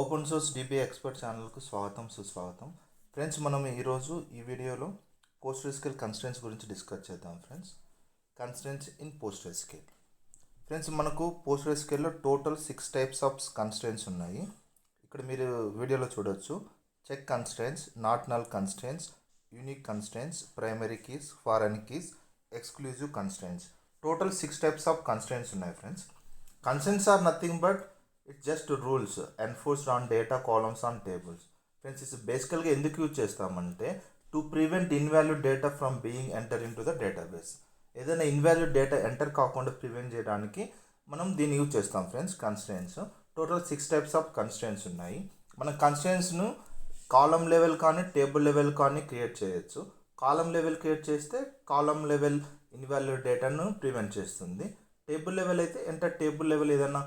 Open source dB expert ఛానల్కు స్వాగతం సుస్వాగతం. ఫ్రెండ్స్, మనం ఈరోజు ఈ వీడియోలో పోస్ట్గ్రెస్క్యూఎల్ కన్స్ట్రెంట్స్ గురించి డిస్కస్ చేద్దాం. Friends, constraints in PostgreSQL. Friends, మనకు పోస్ట్గ్రెస్క్యూఎల్లో టోటల్ 6 టైప్స్ ఆఫ్ కన్స్ట్రెంట్స్ ఉన్నాయి. ఇక్కడ మీరు వీడియోలో చూడొచ్చు. Check constraints, not null constraints, unique constraints, primary keys, foreign keys, exclusive constraints. Total 6 types of constraints ఉన్నాయి. Friends, constraints are nothing but it's just rules enforced on data columns on tables. Friends, ఇది బేసికల్గా ఎందుకు use చేస్తామంటే to prevent invalid data from being enter in to the database. ఏదైనా ఇన్వాల్యూడ్ data enter కాకుండా prevent చేయడానికి మనం దీన్ని యూజ్ చేస్తాం. Friends, constraints total 6 types of constraints ఉన్నాయి. మనం కన్స్ట్రెంట్స్ను కాలమ్ లెవెల్ కానీ టేబుల్ లెవెల్ కానీ క్రియేట్ చేయొచ్చు. కాలమ్ లెవెల్ క్రియేట్ చేస్తే కాలమ్ లెవెల్ ఇన్వాల్యూడ్ డేటాను ప్రివెంట్ చేస్తుంది. టేబుల్ లెవెల్ అయితే ఎంటర్ టేబుల్ లెవెల్ ఏదైనా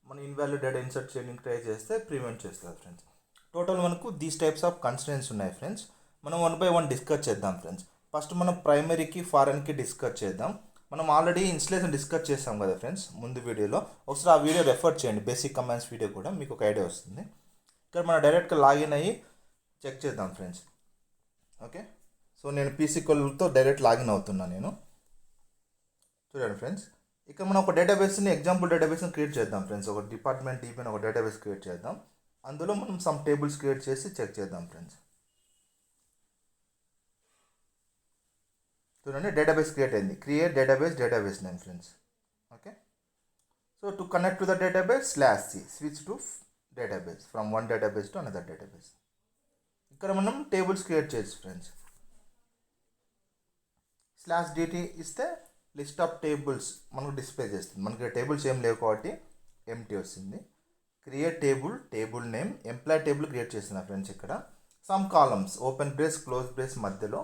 మన ఇన్వాల్యూడ్ డేటా ఇన్సర్ట్ చేయడానికి ట్రై చేస్తే ప్రివెంట్ చేస్తారు. ఫ్రెండ్స్, టోటల్ మనకు దీస్ టైప్స్ ఆఫ్ కన్స్ట్రెంట్స్ ఉన్నాయి. ఫ్రెండ్స్, మనం 1 by 1 డిస్కస్ చేద్దాం. ఫ్రెండ్స్, ఫస్ట్ మనం ప్రైమరీకి ఫారెన్కి డిస్కస్ చేద్దాం. మనం ఆల్రెడీ ఇన్స్టలేషన్ డిస్కస్ చేస్తాం కదా ఫ్రెండ్స్ ముందు వీడియోలో. ఒకసారి ఆ వీడియో రెఫర్ చేయండి. బేసిక్ కమాండ్స్ వీడియో కూడా మీకు ఒక ఐడియా వస్తుంది. ఇక్కడ మనం డైరెక్ట్గా లాగిన్ అయ్యి చెక్ చేద్దాం. Friends, okay. సో నేను పీసీక్యూఎల్తో డైరెక్ట్ లాగిన్ అవుతున్నాను. నేను చూడండి ఫ్రెండ్స్, ఇక్కడ మనం ఒక డేటాబేస్ని ఎగ్జాంపుల్ డేటాబేస్ని క్రియేట్ చేద్దాం. ఫ్రెండ్స్, ఒక డిపార్ట్మెంట్ డీపీ అని ఒక డేటాబేస్ క్రియేట్ చేద్దాం. అందులో మనం సమ్ టేబుల్స్ క్రియేట్ చేసి చెక్ చేద్దాం. ఫ్రెండ్స్, చూడండి, డేటాబేస్ క్రియేట్ అయింది. Create database name. Friends, okay. So to connect to the database /c switch to database from one database to another database. ఇక్కడ మనం టేబుల్స్ క్రియేట్ చేయొచ్చు. ఫ్రెండ్స్, /dt ఇస్తే list of tables మనకు display చేస్తుంది. మనకి tables ఏం లేవు కాబట్టి ఎంటీ వస్తుంది. Create table name employee table create చేస్తున్నా. ఫ్రెండ్స్, ఇక్కడ some columns open brace close brace మధ్యలో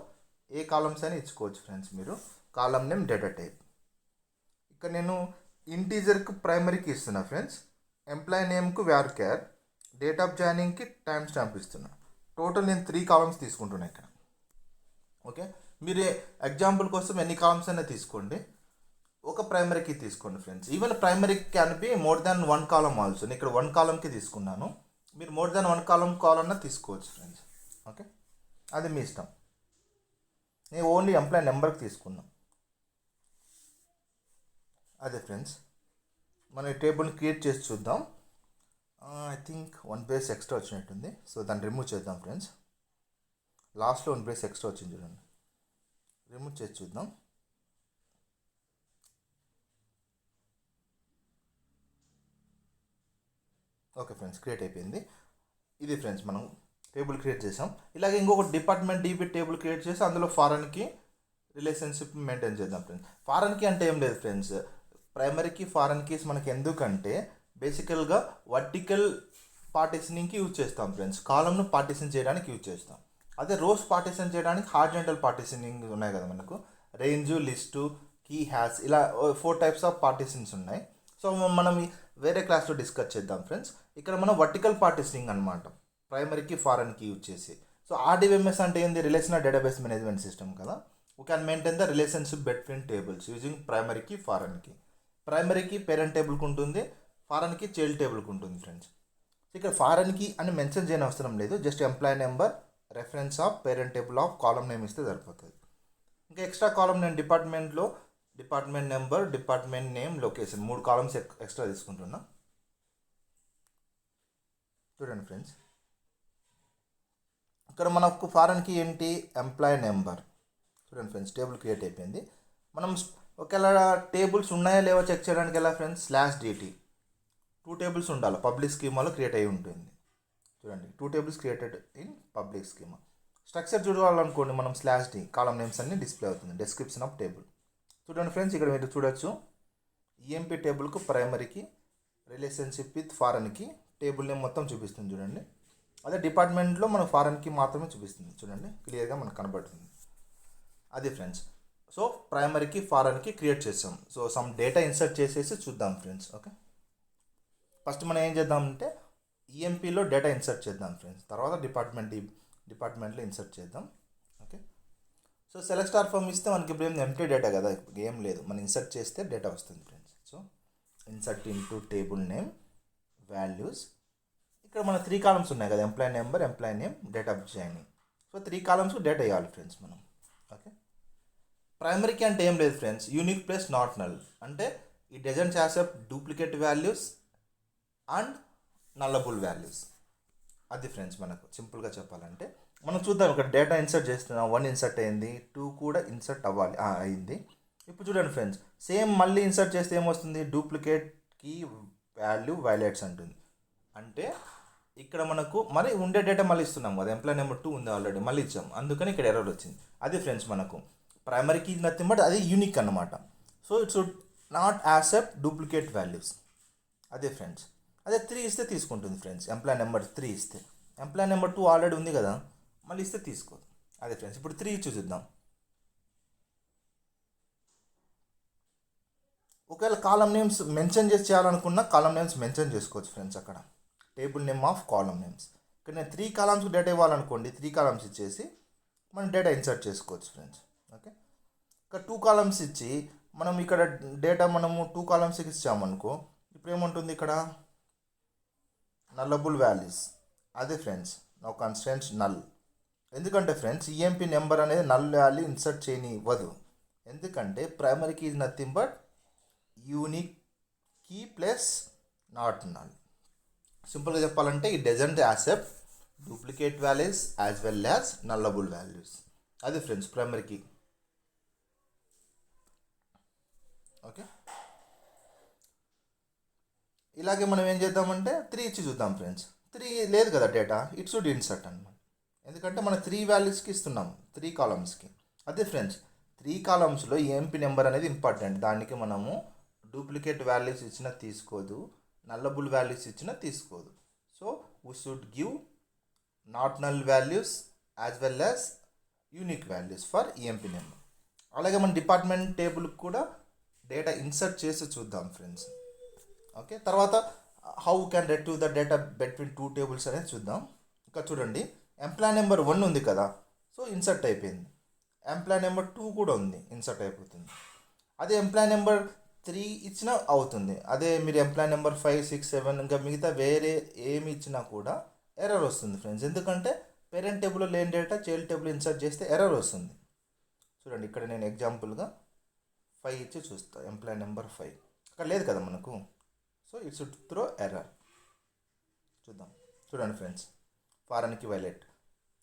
ఏ కాలమ్స్ అయినా ఇచ్చుకోవచ్చు. ఫ్రెండ్స్, మీరు కాలమ్ నేమ్ డేటా టైప్. ఇక్కడ నేను ఇంటీజర్కి ప్రైమరీకి ఇస్తున్నా. ఫ్రెండ్స్, ఎంప్లాయ్ నేమ్కు varchar, డేట్ ఆఫ్ జాయినింగ్కి టైం స్టాంప్ ఇస్తున్నా. టోటల్ నేను 3 కాలమ్స్ తీసుకుంటున్నా ఇక్కడ. ఓకే, మీరు ఎగ్జాంపుల్ కోసం ఎన్ని కాలమ్స్ అయినా తీసుకోండి. ఒక ప్రైమరీకి తీసుకోండి. Friends, even primary can be more than 1 column also. నేను ఇక్కడ 1 కాలమ్కి తీసుకున్నాను. మీరు మోర్ దాన్ 1 కాలమ్ కావాలన్నా తీసుకోవచ్చు. ఫ్రెండ్స్, ఓకే, అది మీ ఇష్టం. నేను ఓన్లీ ఎంప్లాయ్ నెంబర్కి తీసుకున్నాను. అదే ఫ్రెండ్స్, మన టేబుల్ని క్రియేట్ చేసి చూద్దాం. ఐ థింక్ 1 బేస్ ఎక్స్ట్రా వచ్చినట్టుంది. సో దాన్ని రిమూవ్ చేద్దాం. ఫ్రెండ్స్, లాస్ట్లో 1 బేస్ ఎక్స్ట్రా వచ్చింది. చూడండి, రిమూవ్ చేసి చూద్దాం. ఓకే ఫ్రెండ్స్, క్రియేట్ అయిపోయింది. ఇది ఫ్రెండ్స్, మనం టేబుల్ క్రియేట్ చేసాం. ఇలాగే ఇంకొక డిపార్ట్మెంట్ డీబీ టేబుల్ క్రియేట్ చేసి అందులో ఫారెన్కి రిలేషన్షిప్ మెయింటైన్ చేద్దాం. ఫ్రెండ్స్, ఫారెన్కి అంటే ఏం లేదు. ఫ్రెండ్స్, ప్రైమరీకి ఫారెన్ కీస్ మనకి ఎందుకంటే బేసికల్గా వర్టికల్ పార్టిషనింగ్కి యూజ్ చేస్తాం. ఫ్రెండ్స్, కాలమ్ను పార్టిషన్ చేయడానికి యూజ్ చేస్తాం. అదే రోస్ పార్టిషన్ చేయడానికి హారిజాంటల్ పార్టిషనింగ్ ఉన్నాయి కదా మనకు. రేంజ్, లిస్టు, కీ, హ్యాష్, ఇలా 4 టైప్స్ ఆఫ్ పార్టిషన్స్ ఉన్నాయి. సో మనం వేరే క్లాస్లో డిస్కస్ చేద్దాం. ఫ్రెండ్స్, ఇక్కడ మనం వర్టికల్ పార్టిషనింగ్ అనమాట, ప్రైమరీకి ఫారెన్కి యూజ్ చేసి. సో ఆర్డీబీఎంఎస్ అంటే ఏంది? రిలేషనల్ డేటాబేస్ మేనేజ్మెంట్ సిస్టమ్ కదా. We can maintain the relationship between tables using primary key foreign key. Primary key parent టేబుల్కి ఉంటుంది, ఫారెన్కి చైల్డ్ టేబుల్కి ఉంటుంది. ఫ్రెండ్స్, ఇక్కడ ఫారెన్కి అని మెన్షన్ చేయని అవసరం లేదు. Just employee number, reference of parent table of column name ఇస్తే సరిపోతుంది. ఇంకా ఎక్స్ట్రా కాలమ్ నేను డిపార్ట్మెంట్లో department number, department name, location 3 columns extra తీసుకుంటున్నా. చూడండి ఫ్రెండ్స్, ఇక్కడ మనకు ఫారెన్కి ఏంటి? Employee number. చూడండి ఫ్రెండ్స్, టేబుల్ క్రియేట్ అయిపోయింది. మనం ఒకవేళ టేబుల్స్ ఉన్నాయా లేవో చెక్ చేయడానికి ఎలా? ఫ్రెండ్స్, /dt 2 టేబుల్స్ ఉండాలి. పబ్లిక్ స్కీమాలో క్రియేట్ అయి ఉంటుంది. చూడండి, 2 tables created in public schema. Structure చూడాలనుకోండి, మనం /d కాలమ్ నేమ్స్ అన్ని డిస్ప్లే అవుతుంది. Description of table. చూడండి ఫ్రెండ్స్, ఇక్కడ మీరు చూడొచ్చు. ఈఎంపీ టేబుల్కు primary key relationship with foreign key table name మొత్తం చూపిస్తుంది. చూడండి, అదే డిపార్ట్మెంట్లో మన ఫారెన్కి మాత్రమే చూపిస్తుంది. చూడండి, క్లియర్గా మనకు కనబడుతుంది. అది ఫ్రెండ్స్, సో ప్రైమరీకి ఫారెన్కి క్రియేట్ చేసాం. సో సమ్ డేటా ఇన్సర్ట్ చేసేసి చూద్దాం. Friends, okay. ఫస్ట్ మనం ఏం చేద్దామంటే ఈఎంపీలో డేటా ఇన్సర్ట్ చేద్దాం. ఫ్రెండ్స్, తర్వాత డిపార్ట్మెంట్లో ఇన్సర్ట్ చేద్దాం. Okay. So select star from ఇస్తే మనకి ఇప్పుడు ఏం ఎంప్టీ డేటా కదా, ఏం లేదు. మనం ఇన్సర్ట్ చేస్తే డేటా వస్తుంది. Friends, so insert into table name values. ఇక్కడ మన 3 కాలమ్స్ ఉన్నాయి కదా, employee number, employee name, date of joining. So 3 columns data వేయాలి ఫ్రెండ్స్ మనం. ఓకే, ప్రైమరీకి అంటే ఏం లేదు friends, unique plus not null. అంటే ఈ doesn't accept duplicate values and నల్లబుల్ values. అది ఫ్రెండ్స్ మనకు సింపుల్గా చెప్పాలంటే. మనం చూద్దాం, ఇక్కడ డేటా ఇన్సర్ట్ చేస్తున్నాం, 1 ఇన్సర్ట్ అయింది, 2 కూడా ఇన్సర్ట్ అవ్వాలి, అయింది. ఇప్పుడు చూడండి ఫ్రెండ్స్, సేమ్ మళ్ళీ ఇన్సర్ట్ చేస్తే ఏమొస్తుంది, డూప్లికేట్ కీ వాల్యూ వైలేట్స్ అంటుంది. అంటే ఇక్కడ మనకు మరి ఉండే డేటా మళ్ళీ ఇస్తున్నాం కదా, ఎంప్లాయీ నెంబర్ 2 ఉంది ఆల్రెడీ, మళ్ళీ ఇచ్చాం, అందుకని ఇక్కడ ఎర్రర్ వచ్చింది. అది ఫ్రెండ్స్ మనకు ప్రైమరీ కీ నథింగ్ బట్ అది యూనిక్ అన్నమాట. So it should not accept duplicate values. అదే ఫ్రెండ్స్. అదే 3 ఇస్తే తీసుకుంటుంది ఫ్రెండ్స్, ఎంప్లాయీ నెంబర్ 3 ఇస్తే. ఎంప్లాయీ నెంబర్ 2 ఆల్రెడీ ఉంది కదా, మళ్ళీ ఇస్తే తీసుకోదు. అదే ఫ్రెండ్స్. ఇప్పుడు 3 ఇచ్చి చూద్దాం. ఒకవేళ కాలం నేమ్స్ మెన్షన్ చేసి చేయాలనుకున్నా కాలం నేమ్స్ మెన్షన్ చేసుకోవచ్చు ఫ్రెండ్స్. అక్కడ table name of column names. ఇక్కడ నేను 3 కాలమ్స్ డేటా ఇవ్వాలనుకోండి, 3 కాలమ్స్ ఇచ్చేసి మనం డేటా ఇన్సర్ట్ చేసుకోవచ్చు ఫ్రెండ్స్. ఓకే, ఇక్కడ 2 కాలమ్స్ ఇచ్చి మనం ఇక్కడ డేటా మనము 2 కాలమ్స్కి ఇచ్చామనుకో, ఇప్పుడు ఏముంటుంది ఇక్కడ, నల్లబుల్ వాల్యూస్. అదే ఫ్రెండ్స్, నో కన్స్టెంట్స్ నల్. ఎందుకంటే ఫ్రెండ్స్ ఈఎంపీ నెంబర్ అనేది నల్ వాల్యూ ఇన్సర్ట్ చేయనివ్వదు. ఎందుకంటే primary key is nothing but unique key plus not null. సింపుల్గా చెప్పాలంటే ఈ doesn't accept duplicate values as well as nullable values. అది friends primary key. Okay, ఇలాగే మనం ఏం చేద్దామంటే 3 ఇచ్చి చూద్దాం ఫ్రెండ్స్. 3 లేదు కదా డేటా, ఇట్ షుడ్ ఇన్సర్ట్ అన్నమాట. ఎందుకంటే మనం 3 వాల్యూస్కి ఇస్తున్నాం, 3 కాలమ్స్కి. అదే ఫ్రెండ్స్ 3 కాలమ్స్లో ఈఎంపీ నెంబర్ అనేది ఇంపార్టెంట్. దానికి మనము డూప్లికేట్ వాల్యూస్ ఇచ్చినా తీసుకోదు, నల్లబుల్ వాల్యూస్ ఇచ్చినా తీసుకోదు. So we should give not null values as well as unique values for EMP number. అలాగే మన డిపార్ట్మెంట్ టేబుల్కి కూడా డేటా ఇన్సర్ట్ చేసి చూద్దాం ఫ్రెండ్స్. ఓకే, తర్వాత how can retrieve the data between 2 tables అనేది చూద్దాం. ఇంకా చూడండి, ఎంప్లాయ్ నెంబర్ 1 ఉంది కదా, సో ఇన్సర్ట్ అయిపోయింది. ఎంప్లాయ్ నెంబర్ 2 కూడా ఉంది, ఇన్సర్ట్ అయిపోతుంది. అదే ఎంప్లాయ్ నెంబర్ 3 ఇచ్చినా అవుతుంది. అదే మీరు ఎంప్లాయ్ నెంబర్ 5, 6, 7 ఇంకా మిగతా వేరే ఏమి ఇచ్చినా కూడా ఎర్రర్ వస్తుంది ఫ్రెండ్స్. ఎందుకంటే పేరెంట్ టేబుల్లో లేని డేటా చైల్డ్ టేబుల్ ఇన్సర్ట్ చేస్తే ఎర్రర్ వస్తుంది. చూడండి, ఇక్కడ నేను ఎగ్జాంపుల్గా 5 ఇచ్చి చూస్తా, ఎంప్లాయ్ నెంబర్ 5 అక్కడ లేదు కదా మనకు, so it should throw error. చూద్దాం, చూడండి ఫ్రెండ్స్, ఫారెన్ కీ వైలేట్.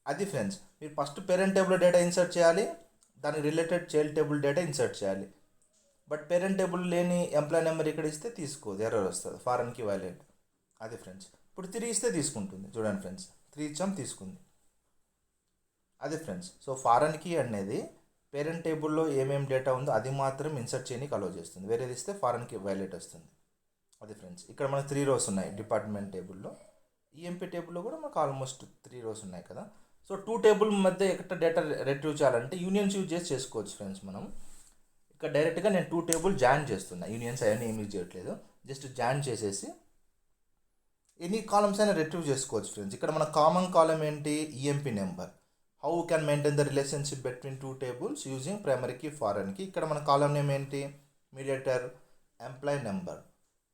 అది ఫ్రెండ్స్, మీరు ఫస్ట్ పేరెంట్ టేబుల్లో డేటా ఇన్సర్ట్ చేయాలి, దానికి related child table data insert చేయాలి. బట్ పేరెంట్ టేబుల్ లేని ఎంప్లాయ్ నెంబర్ ఇక్కడ ఇస్తే తీసుకోదు, ఎర్రర్ వస్తుంది, ఫారెన్ కీ వైలేట్. అది ఫ్రెండ్స్. ఇప్పుడు 3 ఇస్తే తీసుకుంటుంది. చూడండి ఫ్రెండ్స్, 3 ఇచ్చాం, తీసుకుంది. అది ఫ్రెండ్స్. సో ఫారెన్ కీ అనేది పేరెంట్ టేబుల్లో ఏమేమి డేటా ఉందో అది మాత్రం ఇన్సర్ట్ చేయడానికి అలో చేస్తుంది, వేరేది ఇస్తే ఫారెన్ కీ వైలేట్ వస్తుంది. అది ఫ్రెండ్స్. ఇక్కడ మనకు 3 రోస్ ఉన్నాయి డిపార్ట్మెంట్ టేబుల్లో. ఈఎంపీ టేబుల్లో కూడా మనకు ఆల్మోస్ట్ 3 రోస్ ఉన్నాయి కదా. సో 2 టేబుల్ మధ్య ఎక్కడ డేటా రిట్రీవ్ చేయాలంటే యూనియన్స్ యూజ్ చేసి చేసుకోవచ్చు ఫ్రెండ్స్. మనం ఇక్కడ డైరెక్ట్గా నేను 2 టేబుల్ జాయిన్ చేస్తున్నా, యూనియన్స్ అవన్నీ ఏమి యూజ్ చేయట్లేదు, జస్ట్ జాయిన్ చేసేసి ఎనీ కాలమ్స్ అయినా రిట్రీవ్ చేసుకోవచ్చు ఫ్రెండ్స్. ఇక్కడ మన కామన్ కాలం ఏంటి, EMP number. How you can maintain the relationship between 2 tables using primary key, foreign key. ఇక్కడ మన కాలం నేమ్ ఏంటి, mediator employee number.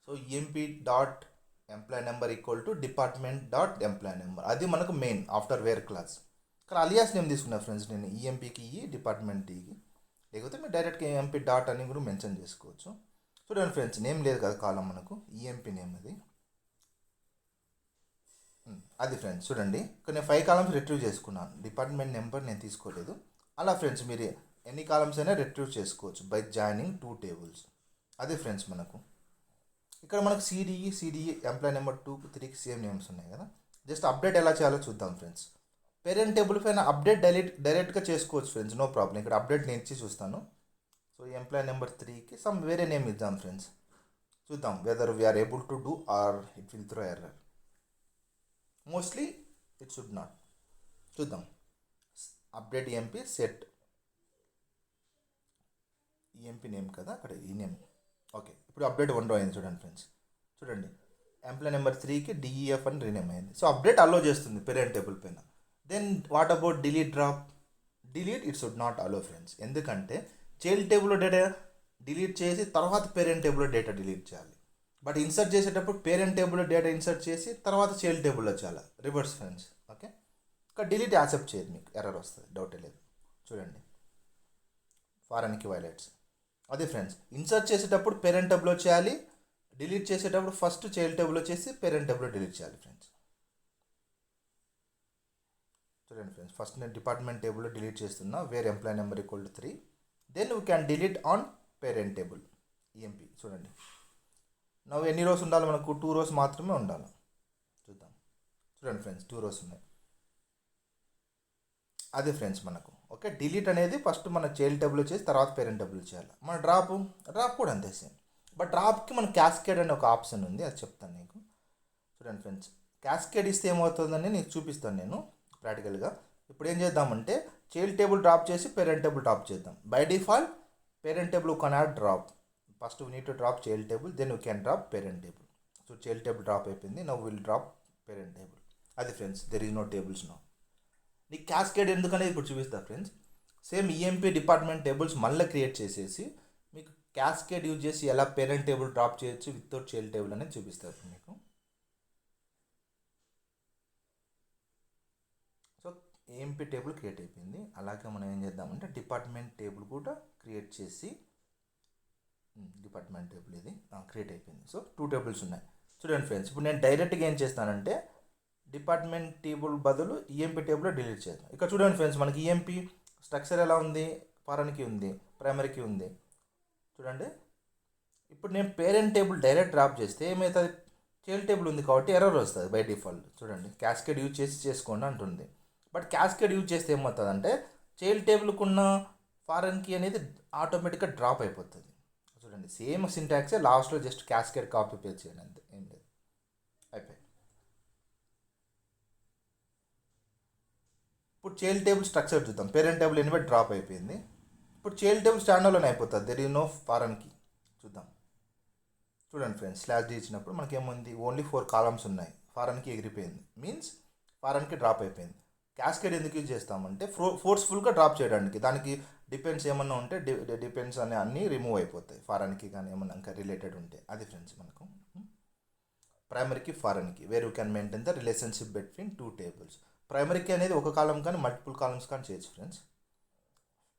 So EMP dot employee number equal to department dot employee number. అది మనకు main after where clause. ఇక్కడ alias name తీసుకున్నా friends నేను, ఈఎంపీకి department టీకి, లేకపోతే మీరు డైరెక్ట్గా ఈఎంపీ డాట్ అని కూడా మెన్షన్ చేసుకోవచ్చు. చూడండి ఫ్రెండ్స్, నేమ్ లేదు కదా కాలం మనకు, ఈఎంపీ నేమ్ అది. అది ఫ్రెండ్స్. చూడండి, ఇక్కడ నేను 5 కాలమ్స్ రిట్రీవ్ చేసుకున్నాను, డిపార్ట్మెంట్ నెంబర్ నేను తీసుకోలేదు. అలా ఫ్రెండ్స్ మీరు ఎన్ని కాలమ్స్ అయినా రిట్రీవ్ చేసుకోవచ్చు బై జాయినింగ్ 2 టేబుల్స్. అది ఫ్రెండ్స్ మనకు. ఇక్కడ మనకు సిడిఈ ఎంప్లాయ్ నెంబర్ 2కి 3కి సేమ్ నేమ్స్ ఉన్నాయి కదా. జస్ట్ అప్డేట్ ఎలా చేయాలో చూద్దాం ఫ్రెండ్స్. పేరెంట్ టేబుల్ పైన అప్డేట్ డైరెక్ట్గా చేసుకోవచ్చు ఫ్రెండ్స్, నో ప్రాబ్లం. ఇక్కడ అప్డేట్ నేను ఇచ్చి చూస్తాను. సో ఎంప్లాయ్ నెంబర్ 3కి సమ్ వేరే నేమ్ ఇద్దాం ఫ్రెండ్స్. చూద్దాం whether we are able to do or it will throw error. Mostly it should not. చూద్దాం. Update EMP set EMP name కదా, అక్కడ ఈ నేమ్. ఓకే, ఇప్పుడు అప్డేట్ 1 అయింది. చూడండి ఫ్రెండ్స్, చూడండి ఎంప్లాయ్ నెంబర్ 3కి డిఈఎఫ్ అని రీనేమ్ అయింది. సో అప్డేట్ అలో చేస్తుంది పేరెంట్ టేబుల్ పైన. Then what about delete drop? Delete it should not allow friends. ఎందుకంటే చైల్డ్ టేబుల్లో డేటా డిలీట్ చేసి తర్వాత పేరెంట్ టేబుల్లో డేటా డిలీట్ చేయాలి. బట్ ఇన్సర్ట్ చేసేటప్పుడు పేరెంట్ టేబుల్లో డేటా ఇన్సర్ట్ చేసి తర్వాత చైల్డ్ టేబుల్లో చాలా రివర్స్ ఫ్రెండ్స్. ఓకే, ఇక్కడ డిలీట్ యాక్సెప్ట్ చేయదు, మీకు ఎర్రర్ వస్తుంది, డౌటే లేదు. చూడండి, ఫారెన్కి వైలెట్స్. అదే ఫ్రెండ్స్, ఇన్సర్ట్ చేసేటప్పుడు పేరెంట్ టేబుల్లో చేయాలి, డిలీట్ చేసేటప్పుడు ఫస్ట్ చైల్డ్ టేబుల్లో చేసి పేరెంట్ టేబుల్లో డిలీట్ చేయాలి ఫ్రెండ్స్. చూడండి ఫ్రెండ్స్, ఫస్ట్ నేను డిపార్ట్మెంట్ టేబుల్లో డిలీట్ చేస్తున్నా, where employee number equal to 3. Then we can delete on parent table EMP. చూడండి, నవ్వు ఎన్ని రోస్ ఉండాలి మనకు? 2 rows మాత్రమే ఉండాలి. చూద్దాం. చూడండి ఫ్రెండ్స్, 2 rows ఉన్నాయి. అదే ఫ్రెండ్స్ మనకు. ఓకే, డిలీట్ అనేది ఫస్ట్ మన చైల్డ్ టేబుల్లో చేసి తర్వాత పేరెంట్ టేబుల్లో చేయాలి. మన డ్రాప్ కూడా అంతే సేమ్. బట్ డ్రాప్కి మన క్యాస్కేడ్ అనే ఒక ఆప్షన్ ఉంది, అది చెప్తాను నీకు. చూడండి ఫ్రెండ్స్, క్యాస్కేడ్ ఇస్తే ఏమవుతుందని నీకు చూపిస్తాను నేను ప్రాక్టికల్గా. ఇప్పుడు ఏం చేద్దామంటే చైల్డ్ టేబుల్ డ్రాప్ చేసి పేరెంట్ టేబుల్ డ్రాప్ చేద్దాం. By default parent table cannot drop. First we need to drop child table, then you can drop parent table. So child table drop అయిపోయింది, now will drop parent table. అది friends, there is no tables no. నీకు cascade ఎందుకనేది ఇప్పుడు చూపిస్తా friends. Same EMP department tables మళ్ళీ create చేసేసి మీకు cascade use చేసి ఎలా పేరెంట్ టేబుల్ డ్రాప్ చేయొచ్చు వితౌట్ చైల్డ్ టేబుల్ అనేది చూపిస్తారు మీకు. సో ఈఎంపీ టేబుల్ క్రియేట్ అయిపోయింది. అలాగే మనం ఏం చేద్దామంటే డిపార్ట్మెంట్ టేబుల్ కూడా క్రియేట్ చేసి, డిపార్ట్మెంట్ టేబుల్ ఇది క్రియేట్ అయిపోయింది. సో 2 tables ఉన్నాయి. చూడండి ఫ్రెండ్స్, ఇప్పుడు నేను డైరెక్ట్గా ఏం చేస్తానంటే డిపార్ట్మెంట్ టేబుల్ బదులు ఈఎంపీ టేబుల్లో డిలీట్ చేద్దాం. ఇక్కడ చూడండి ఫ్రెండ్స్, మనకి ఈఎంపీ స్ట్రక్చర్ ఎలా ఉంది? ఫారెన్కి ఉంది, ప్రైమరీకి ఉంది. చూడండి, ఇప్పుడు నేను పేరెంట్ టేబుల్ డైరెక్ట్ డ్రాప్ చేస్తే ఏమవుతుంది? చైల్డ్ టేబుల్ ఉంది కాబట్టి ఎర్రర్ వస్తుంది బై డిఫాల్ట్. చూడండి, క్యాస్కేడ్ యూజ్ చేసి చేసుకోండి అంటుంది. బట్ క్యాస్కేడ్ యూజ్ చేస్తే ఏమవుతుంది అంటే చైల్డ్ టేబుల్కి ఉన్న ఫారెన్కి అనేది ఆటోమేటిక్గా డ్రాప్ అయిపోతుంది. చూడండి, సేమ్ సింటాక్సే, లాస్ట్లో జస్ట్ క్యాస్కేడ్ కాపీ పేస్ట్ చేయండి అంతే, ఏం లేదు, అయిపోయి. ఇప్పుడు చైల్డ్ టేబుల్ స్ట్రక్చర్ చూద్దాం. పేరెంట్ టేబుల్ ఎనిమిది డ్రాప్ అయిపోయింది. ఇప్పుడు చైల్డ్ టేబుల్ స్టాండర్లోనే అయిపోతుంది, దెర్ ఈజ్ నో ఫారెన్కి. చూద్దాం. చూడండి ఫ్రెండ్స్, /d ఇచ్చినప్పుడు మనకేముంది? ఓన్లీ 4 columns ఉన్నాయి. ఫారెన్కి ఎగిరిపోయింది, మీన్స్ ఫారెన్కి డ్రాప్ అయిపోయింది. క్యాస్కేడ్ ఎందుకు యూజ్ చేస్తామంటే ఫోర్స్ఫుల్గా డ్రాప్ చేయడానికి. దానికి డిపెండ్స్ ఏమన్నా ఉంటే డిపెండ్స్ అనే అన్నీ రిమూవ్ అయిపోతాయి, ఫారెన్కి కానీ ఏమన్నా ఇంకా రిలేటెడ్ ఉంటే. అది ఫ్రెండ్స్ మనకు primary key foreign key, where you can maintain the relationship between 2 tables. Primary key అనేది ఒక కాలం కానీ మల్టిపుల్ కాలమ్స్ కానీ చేయొచ్చు ఫ్రెండ్స్.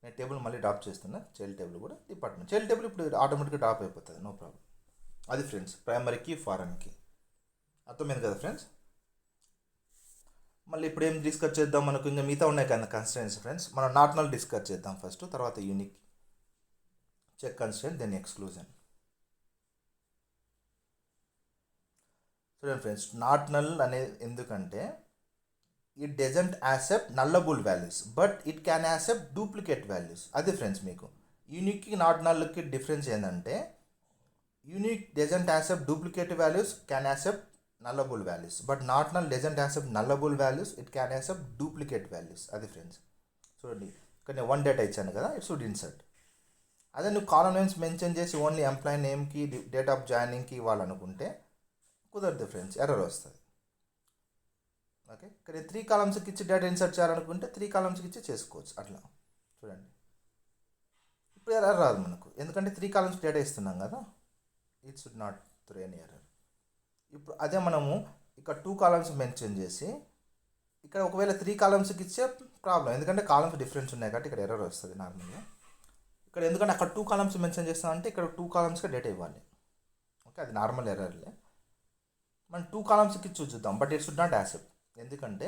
నేను టేబుల్ మళ్ళీ డ్రాప్ చేస్తున్నా, చైల్డ్ టేబుల్ కూడా డిపార్ట్మెంట్. చైల్డ్ టేబుల్ ఇప్పుడు ఆటోమేటిక్గా డ్రాప్ అయిపోతుంది, నో ప్రాబ్లం. అది ఫ్రెండ్స్ ప్రైమరీకి ఫారెన్కి. అర్థమైంది కదా ఫ్రెండ్స్? మళ్ళీ ఇప్పుడు ఏం డిస్కస్ చేద్దాం? మనకు ఇంకా మిగతా ఉన్నాయి కదా కన్స్ట్రెంట్స్ ఫ్రెండ్స్. మనం నాట్ డిస్కస్ చేద్దాం ఫస్ట్, తర్వాత unique, check constraint, then exclusion. చూడండి ఫ్రెండ్స్, నాట్ నల్ అనేది ఎందుకంటే it doesn't accept nullable values, but it can accept duplicate values. అది ఫ్రెండ్స్ మీకు యూనిక్కి నాట్ నల్కి డిఫరెన్స్ ఏంటంటే unique doesn't accept duplicate values, can accept nullable values, but not null doesn't accept nullable values, it can accept duplicate values. అది friends చూడండి, ఇక్కడ నేను 1 data ఇచ్చాను కదా, ఇట్ షుడ్ ఇన్సర్ట్. అదే నువ్వు కాలం నేమ్స్ మెన్షన్ చేసి ఓన్లీ ఎంప్లాయీ నేమ్కి డేట్ ఆఫ్ జాయినింగ్కి ఇవ్వాలనుకుంటే కుదరదు ఫ్రెండ్స్, ఎర్రర్ వస్తుంది. ఓకే, ఇక్కడ 3 columnsకి ఇచ్చి డేటా ఇన్సర్ట్ చేయాలనుకుంటే 3 columnsకి ఇచ్చి చేసుకోవచ్చు. అట్లా చూడండి, ఇప్పుడు ఎర్రర్ రాదు మనకు, ఎందుకంటే 3 columns డేటా ఇస్తున్నాం కదా, it should not through any error. ఇప్పుడు అదే మనము ఇక్కడ 2 columns మెన్షన్ చేసి ఇక్కడ ఒకవేళ 3 columnsకి ఇచ్చే ప్రాబ్లం, ఎందుకంటే కాలమ్స్ డిఫరెన్స్ ఉన్నాయి కాబట్టి ఇక్కడ ఎర్రర్ వస్తుంది నార్మల్గా. ఇక్కడ ఎందుకంటే అక్కడ 2 columns మెన్షన్ చేస్తామంటే ఇక్కడ 2 columnsకి డేటా ఇవ్వాలి. ఓకే, అది నార్మల్ ఎర్రర్లే. మనం 2 columnsకి ఇచ్చి చూద్దాం, but it should not accept, ఎందుకంటే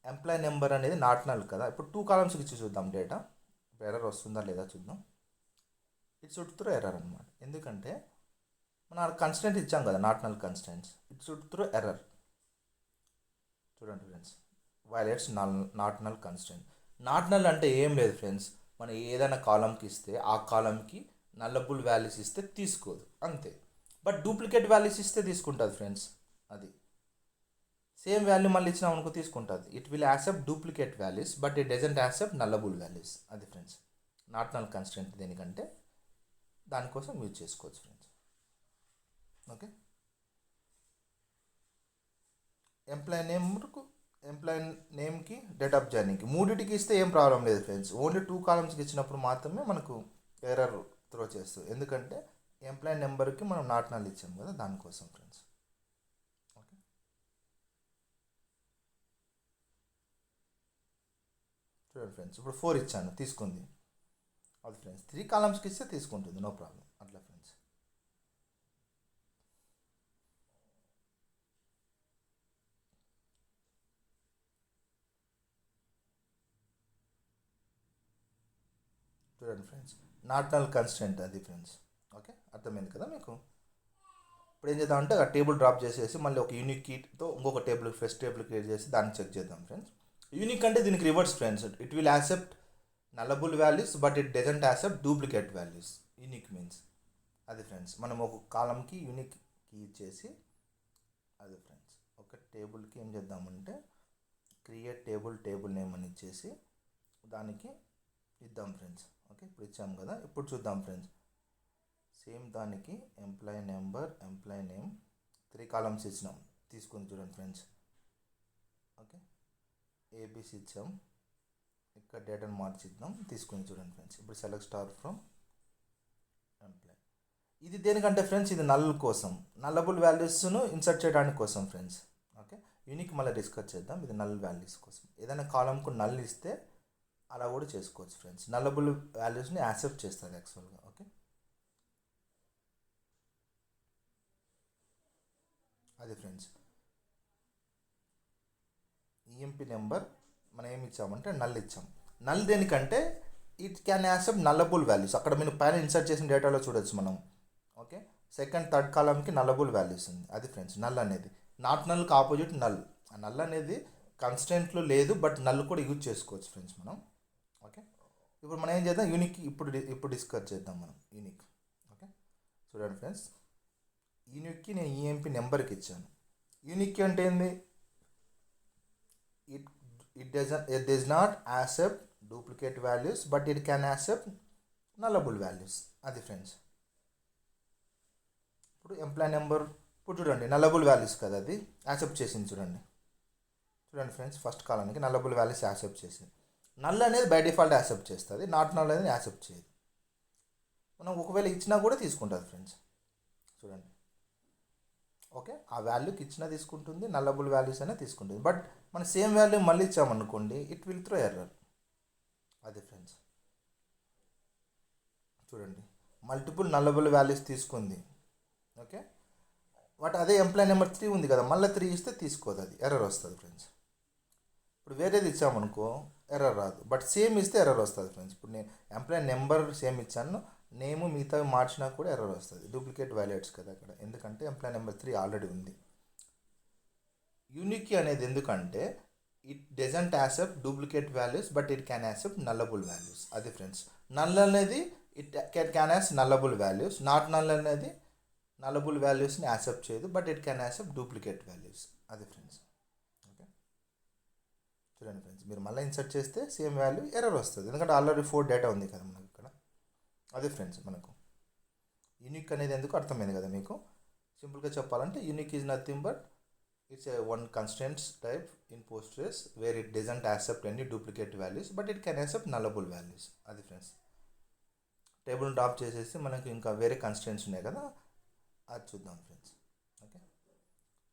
ఎంప్లాయీ నెంబర్ అనేది నాట్ నల్ కదా. ఇప్పుడు 2 columnsకి ఇచ్చి చూద్దాం డేటా, ఎర్రర్ వస్తుందా లేదా చూద్దాం. ఇట్ షుడ్ త్రూ ఎర్రర్ అనమాట, ఎందుకంటే మనం కన్స్టెంట్ ఇచ్చాం కదా, not null constants, it should throw error. చూడండి friends, violates not null constant. Not null అంటే ఏం లేదు ఫ్రెండ్స్, మనం ఏదైనా కాలంకి ఇస్తే ఆ కాలంకి నల్లబుల్ వాల్యూస్ ఇస్తే తీసుకోదు అంతే, బట్ డూప్లికేట్ వాల్యూస్ ఇస్తే తీసుకుంటుంది ఫ్రెండ్స్. అది సేమ్ వాల్యూ మళ్ళీ ఇచ్చినాం అనుకో తీసుకుంటుంది. It will accept duplicate values, but it doesn't accept nullable values. అది ఫ్రెండ్స్ నాట్ నల్ కన్స్టెంట్, దేనికంటే దానికోసం యూజ్ చేసుకోవచ్చు ఫ్రెండ్స్. ఓకే, ఎంప్లాయీ నేమ్కి డేట్ ఆఫ్ జాయినింగ్కి మూడింటికి ఇస్తే ఏం ప్రాబ్లం లేదు ఫ్రెండ్స్. ఓన్లీ 2 columnsకి ఇచ్చినప్పుడు మాత్రమే మనకు ఎర్రర్ త్రో చేస్తుంది, ఎందుకంటే ఎంప్లాయీ నెంబర్కి మనం నాట్ నల్ ఇచ్చాం కదా, దానికోసం ఫ్రెండ్స్. ఓకే, చూడండి ఫ్రెండ్స్, ఇప్పుడు 4 ఇచ్చాను, తీసుకుంది. అది ఫ్రెండ్స్ 3 కాలమ్స్కి ఇస్తే తీసుకుంటుంది, నో ప్రాబ్లం. అట్లా ఫ్రెండ్స్. చూడండి ఫ్రెండ్స్, నాట్ నల్ కన్స్టెంట్ అది ఫ్రెండ్స్. ఓకే, అర్థమైంది కదా మీకు. ఇప్పుడు ఏం చేద్దామంటే ఆ టేబుల్ డ్రాప్ చేసేసి మళ్ళీ ఒక యూనిక్ కీతో ఇంకొక టేబుల్, ఫస్ట్ టేబుల్ క్రియేట్ చేసి దాన్ని చెక్ చేద్దాం ఫ్రెండ్స్. యూనిక్ అంటే దీనికి reverse friends. It will accept nullable values but it doesn't accept duplicate values. Unique means అది ఫ్రెండ్స్. మనం ఒక కాలంకి యూనిక్ కీ ఇచ్చేసి అది ఫ్రెండ్స్. ఒక టేబుల్కి ఏం చేద్దామంటే క్రియేట్ టేబుల్ నేమ్ అని ఇచ్చేసి దానికి ఇద్దాం ఫ్రెండ్స్. ఓకే, ఇప్పుడు ఇచ్చాం కదా. ఇప్పుడు చూద్దాం ఫ్రెండ్స్, సేమ్ దానికి employee number, employee name 3 columns ఇచ్చినాం, తీసుకుని చూడండి ఫ్రెండ్స్. ఓకే, ఏబిసి ఇచ్చాం, ఇక్కడ డేటాను మార్చిద్దాం, తీసుకుని చూడండి ఫ్రెండ్స్. ఇప్పుడు సెలెక్ట్ స్టార్ ఫ్రమ్ ఎంప్లాయీ. ఇది దేనికంటే ఫ్రెండ్స్, ఇది నల్ కోసం, నల్లబుల్ వాల్యూస్ను ఇన్సర్ట్ చేయడానికి కోసం ఫ్రెండ్స్. ఓకే, యూనిక్ మళ్ళీ డిస్కస్ చేద్దాం. ఇది నల్ వాల్యూస్ కోసం. ఏదైనా కాలంకు నల్ ఇస్తే అలా కూడా చేసుకోవచ్చు ఫ్రెండ్స్. నల్లబుల్ వాల్యూస్ని యాక్సెప్ట్ చేస్తుంది యాక్చువల్గా. ఓకే, అది ఫ్రెండ్స్. ఈఎంపీ నెంబర్ మనం ఏమి ఇచ్చామంటే నల్ ఇచ్చాం. నల్ దేనికంటే it can accept nullable values. అక్కడ మీరు పైన ఇన్సర్ట్ చేసిన డేటాలో చూడొచ్చు మనం. ఓకే, సెకండ్ థర్డ్ కాలంకి నల్లబుల్ వాల్యూస్ ఉంది. అది ఫ్రెండ్స్ నల్ అనేది. నాట్ నల్కి ఆపోజిట్ నల్. ఆ నల్ అనేది కన్స్టెంట్లో లేదు, బట్ నల్ కూడా యూజ్ చేసుకోవచ్చు ఫ్రెండ్స్ మనం. ఓకే, ఇప్పుడు మనం ఏం చేద్దాం, యూనిక్ ఇప్పుడు డిస్కస్ చేద్దాం మనం యూనిక్. ఓకే, చూడండి ఫ్రెండ్స్, యూనిక్కి నేను ఈఎంపీ నెంబర్కి ఇచ్చాను. యూనిక్ అంటే ఏంది, it does not accept duplicate values but it can accept nullable values. అది ఫ్రెండ్స్. ఇప్పుడు ఎంప్లాయీ నెంబర్ ఇప్పుడు చూడండి నల్లబుల్ వాల్యూస్ కదా, అది యాక్సెప్ట్ చేసింది. చూడండి ఫ్రెండ్స్, ఫస్ట్ కాలానికి నల్లబుల్ వాల్యూస్ యాక్సెప్ట్ చేసింది. నల్ అనేది బై డిఫాల్ట్ యాక్సెప్ట్ చేస్తుంది, నాట్ నల్ అనేది యాక్సెప్ట్ చేయదు. మనం ఒకవేళ ఇచ్చినా కూడా తీసుకుంటుంది ఫ్రెండ్స్. చూడండి. ఓకే, ఆ వాల్యూకి ఇచ్చినా తీసుకుంటుంది, నల్లబుల్ వాల్యూస్ అయినా తీసుకుంటుంది. బట్ మన సేమ్ వాల్యూ మళ్ళీ ఇచ్చామనుకోండి, ఇట్ విల్ త్రో ఎర్రర్. అది ఫ్రెండ్స్. చూడండి, మల్టిపుల్ నల్లబుల్ వాల్యూస్ తీసుకుంది. ఓకే, బట్ అదే ఎంప్లాయీ నెంబర్ 3 ఉంది కదా, మళ్ళీ 3 ఇస్తే తీసుకోదు, అది ఎర్రర్ వస్తుంది ఫ్రెండ్స్. ఇప్పుడు వేరేది ఇచ్చామనుకో ఎర్రర్ రాదు, బట్ సేమ్ ఇస్తే ఎర్రర్ వస్తుంది ఫ్రెండ్స్. ఇప్పుడు నేను ఎంప్లాయీ నెంబర్ సేమ్ ఇచ్చాను, నేము మిగతా మార్చినా కూడా ఎర్రర్ వస్తుంది. డూప్లికేట్ వాల్యూట్స్ కదా అక్కడ, ఎందుకంటే ఎంప్లాయీ నెంబర్ 3 ఆల్రెడీ ఉంది. యూనిక్ అనేది ఎందుకంటే it doesn't accept duplicate values but it can accept nullable values. అది ఫ్రెండ్స్. నల్ అనేది it can accept nullable values. Not null అనేది నల్లబుల్ వాల్యూస్ని యాక్సెప్ట్ చేయదు, but it can accept duplicate values. అది friends. Okay, చూడండి ఫ్రెండ్స్, మీరు మళ్ళీ ఇన్సర్ట్ చేస్తే సేమ్ వాల్యూ ఎర్రర్ వస్తుంది, ఎందుకంటే ఆల్రెడీ 4 డేటా ఉంది కదా మనకు ఇక్కడ. అదే ఫ్రెండ్స్, మనకు యూనిక్ అనేది ఎందుకు అర్థమైంది కదా మీకు. సింపుల్గా చెప్పాలంటే unique is nothing but it's a one constraints type in Postgres where it doesn't accept any duplicate values but it can accept nullable values. అది ఫ్రెండ్స్. టేబుల్ డ్రాప్ చేసేసి మనకు ఇంకా వేరే కన్స్ట్రెంట్స్ ఉన్నాయి కదా, అది చూద్దాం ఫ్రెండ్స్. ఓకే,